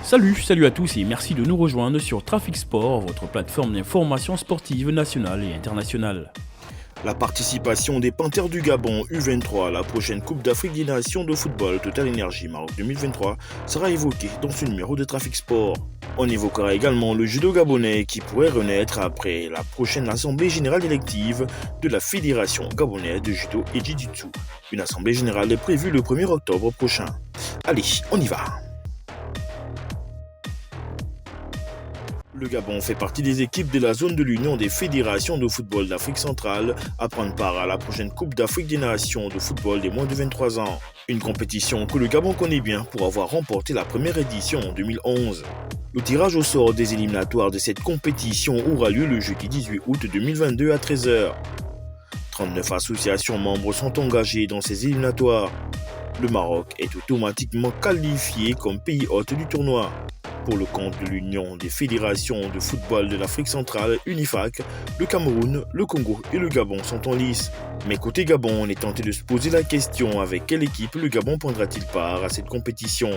Salut à tous et merci de nous rejoindre sur Trafic Sport, votre plateforme d'information sportive nationale et internationale. La participation des Panthères du Gabon U23 à la prochaine Coupe d'Afrique des Nations de football Total Energy Maroc 2023 sera évoquée dans ce numéro de Trafic Sport. On évoquera également le judo gabonais qui pourrait renaître après la prochaine assemblée générale élective de la Fédération gabonaise de judo et jiu-jitsu. Une assemblée générale est prévue le 1er octobre prochain. Allez, on y va! Le Gabon fait partie des équipes de la zone de l'Union des fédérations de football d'Afrique centrale à prendre part à la prochaine Coupe d'Afrique des Nations de football des moins de 23 ans. Une compétition que le Gabon connaît bien pour avoir remporté la première édition en 2011. Le tirage au sort des éliminatoires de cette compétition aura lieu le jeudi 18 août 2022 à 13h. 39 associations membres sont engagées dans ces éliminatoires. Le Maroc est automatiquement qualifié comme pays hôte du tournoi. Pour le compte de l'Union des fédérations de football de l'Afrique centrale, UNIFAC, le Cameroun, le Congo et le Gabon sont en lice. Mais côté Gabon, on est tenté de se poser la question avec quelle équipe le Gabon prendra-t-il part à cette compétition?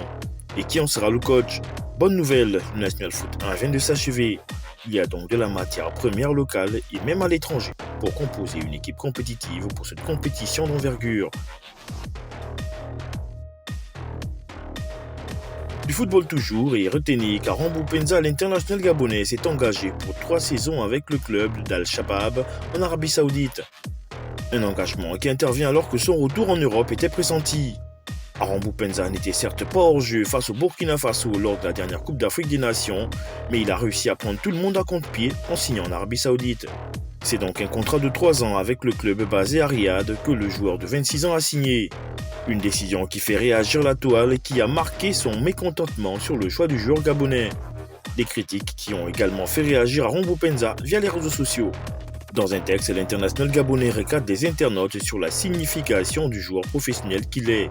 Et qui en sera le coach? Bonne nouvelle, le National Foot 1 vient de s'achever. Il y a donc de la matière première locale et même à l'étranger pour composer une équipe compétitive pour cette compétition d'envergure. Du football toujours et retenez qu'Arambou Penza, l'international gabonais, s'est engagé pour 3 saisons avec le club d'Al-Shabab en Arabie Saoudite. Un engagement qui intervient alors que son retour en Europe était pressenti. Arambou Penza n'était certes pas hors jeu face au Burkina Faso lors de la dernière Coupe d'Afrique des Nations, mais il a réussi à prendre tout le monde à contre-pied en signant en Arabie Saoudite. C'est donc un contrat de 3 ans avec le club basé à Riyad que le joueur de 26 ans a signé. Une décision qui fait réagir la toile et qui a marqué son mécontentement sur le choix du joueur gabonais. Des critiques qui ont également fait réagir Arambou Penza via les réseaux sociaux. Dans un texte, l'international gabonais recadre des internautes sur la signification du joueur professionnel qu'il est.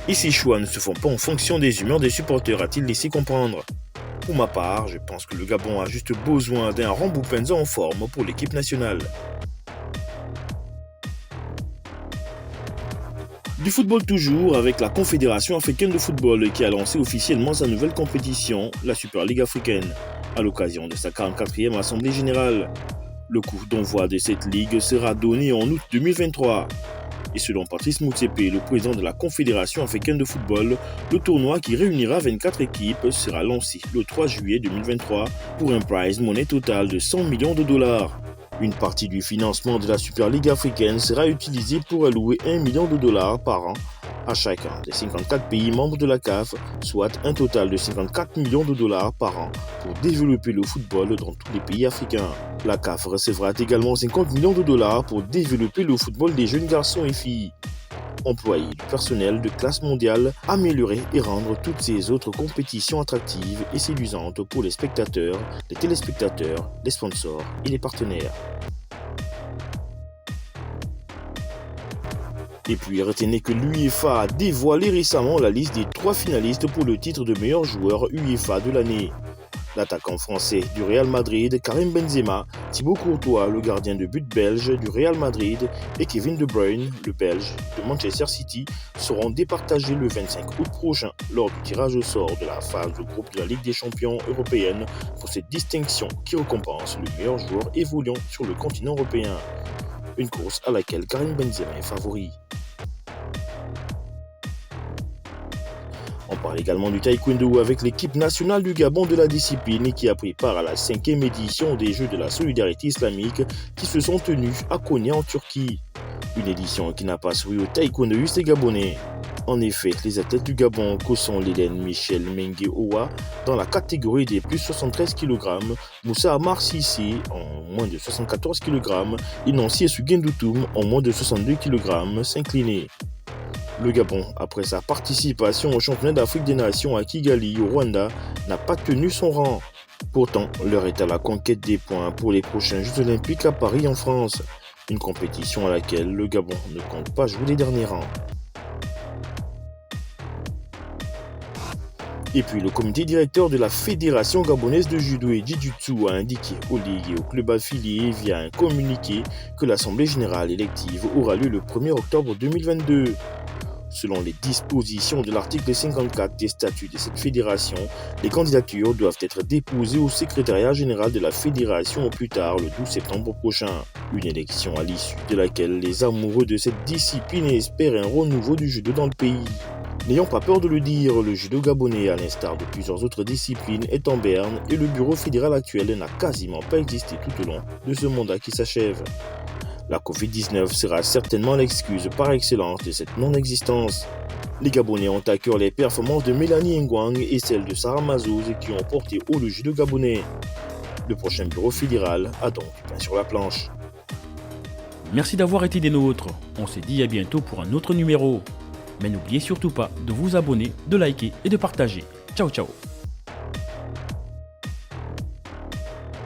Et ces choix ne se font pas en fonction des humeurs des supporters, a-t-il laissé comprendre. Pour ma part, je pense que le Gabon a juste besoin d'un Arambou Penza en forme pour l'équipe nationale. Du football toujours, avec la Confédération africaine de football qui a lancé officiellement sa nouvelle compétition, la Super League africaine, à l'occasion de sa 44e Assemblée générale. Le coup d'envoi de cette ligue sera donné en août 2023. Et selon Patrice Motsepe, le président de la Confédération africaine de football, le tournoi qui réunira 24 équipes sera lancé le 3 juillet 2023 pour un prize money total de 100 millions de dollars. Une partie du financement de la Super League africaine sera utilisée pour allouer 1 million de dollars par an à chacun des 54 pays membres de la CAF, soit un total de 54 millions de dollars par an pour développer le football dans tous les pays africains. La CAF recevra également 50 millions de dollars pour développer le football des jeunes garçons et filles. Employer du personnel de classe mondiale, améliorer et rendre toutes ces autres compétitions attractives et séduisantes pour les spectateurs, les téléspectateurs, les sponsors et les partenaires. Et puis retenez que l'UEFA a dévoilé récemment la liste des 3 finalistes pour le titre de meilleur joueur UEFA de l'année. L'attaquant français du Real Madrid, Karim Benzema, Thibaut Courtois, le gardien de but belge du Real Madrid et Kevin De Bruyne, le belge de Manchester City, seront départagés le 25 août prochain lors du tirage au sort de la phase de groupe de la Ligue des champions européenne pour cette distinction qui récompense le meilleur joueur évoluant sur le continent européen. Une course à laquelle Karim Benzema est favori. On parle également du taekwondo avec l'équipe nationale du Gabon de la discipline qui a pris part à la 5e édition des Jeux de la solidarité islamique qui se sont tenus à Konya en Turquie. Une édition qui n'a pas souri aux taekwondoïstes gabonais. En effet, les athlètes du Gabon que sont l'Hélène Michel Mengue Owa dans la catégorie des plus 73 kg, Moussa Amar Sissé en moins de 74 kg et Nancy Sugendoutoum en moins de 62 kg s'inclinaient. Le Gabon, après sa participation au championnat d'Afrique des Nations à Kigali, au Rwanda, n'a pas tenu son rang. Pourtant, l'heure est à la conquête des points pour les prochains Jeux Olympiques à Paris en France. Une compétition à laquelle le Gabon ne compte pas jouer les derniers rangs. Et puis le comité directeur de la Fédération gabonaise de judo et jiu-jitsu a indiqué aux ligues et aux clubs affiliés via un communiqué que l'Assemblée générale élective aura lieu le 1er octobre 2022. Selon les dispositions de l'article 54 des statuts de cette fédération, les candidatures doivent être déposées au secrétariat général de la fédération au plus tard le 12 septembre prochain. Une élection à l'issue de laquelle les amoureux de cette discipline espèrent un renouveau du judo dans le pays. N'ayons pas peur de le dire, le judo gabonais, à l'instar de plusieurs autres disciplines, est en berne et le bureau fédéral actuel n'a quasiment pas existé tout au long de ce mandat qui s'achève. La Covid-19 sera certainement l'excuse par excellence de cette non-existence. Les Gabonais ont à cœur les performances de Mélanie Ngwang et celles de Sarah Mazouz qui ont porté haut le judo gabonais. Le prochain bureau fédéral a donc du pain sur la planche. Merci d'avoir été des nôtres. On se dit à bientôt pour un autre numéro. Mais n'oubliez surtout pas de vous abonner, de liker et de partager. Ciao ciao.